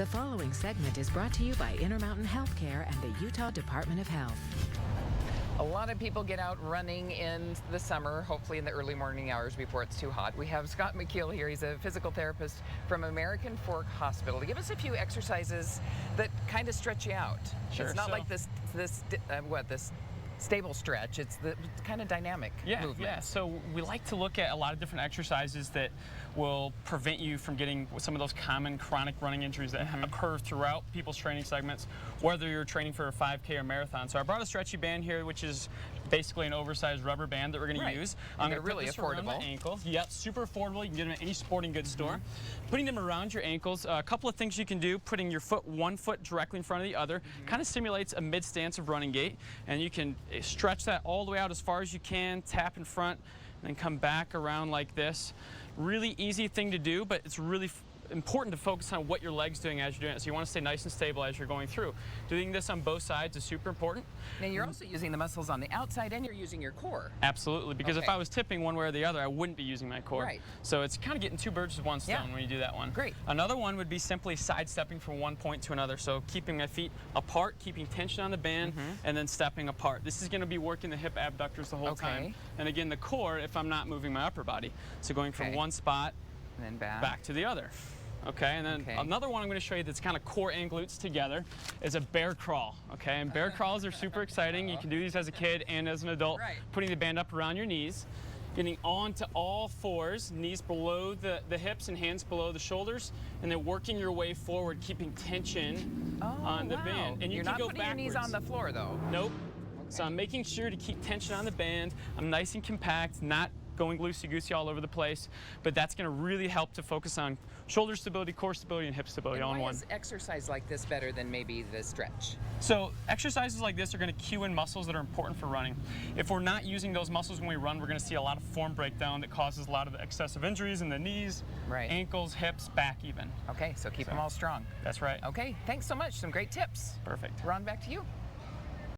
The following segment is brought to you by Intermountain Healthcare and the Utah Department of Health. A lot of people get out running in the summer, hopefully in the early morning hours before it's too hot. We have Scott McKeel here. He's a physical therapist from American Fork Hospital to give us a few exercises that kind of stretch you out. Sure. It's not like this stable stretch. It's the kind of dynamic movement. Yeah, so we like to look at a lot of different exercises that will prevent you from getting some of those common chronic running injuries that occur throughout people's training segments, whether you're training for a 5K or marathon. So I brought a stretchy band here, which is basically an oversized rubber band that we're going to use. And they're really affordable. The ankles. Yep, super affordable. You can get them at any sporting goods store. Putting them around your ankles, a couple of things you can do. Putting your one foot directly in front of the other kind of simulates a mid stance of running gait, and you can stretch that all the way out as far as you can, tap in front, and then come back around like this. Really easy thing to do, but it's really important to focus on what your leg's doing as you're doing it. So you want to stay nice and stable as you're going through. Doing this on both sides is super important. Now you're also using the muscles on the outside and you're using your core. Absolutely, because if I was tipping one way or the other, I wouldn't be using my core. Right. So it's kind of getting two birds with one stone when you do that one. Great. Another one would be simply sidestepping from one point to another. So keeping my feet apart, keeping tension on the band, and then stepping apart. This is going to be working the hip abductors the whole time. And again, the core if I'm not moving my upper body. So going from one spot and then back to the other. Okay, and then another one I'm going to show you that's kind of core and glutes together is a bear crawl. Okay, and bear crawls are super exciting. You can do these as a kid and as an adult. Putting the band up around your knees, getting onto all fours, knees below the hips and hands below the shoulders, and then working your way forward, keeping tension on the band. And you're can not go putting your knees on the floor though. Nope. So I'm making sure to keep tension on the band. I'm nice and compact, not going loosey-goosey all over the place, but that's going to really help to focus on shoulder stability, core stability, and hip stability all in one. Why is exercise like this better than maybe the stretch? So exercises like this are going to cue in muscles that are important for running. If we're not using those muscles when we run, we're going to see a lot of form breakdown that causes a lot of excessive injuries in the knees, ankles, hips, back even. Okay, so keep them all strong. That's right. Okay, thanks so much. Some great tips. Perfect. Ron, back to you.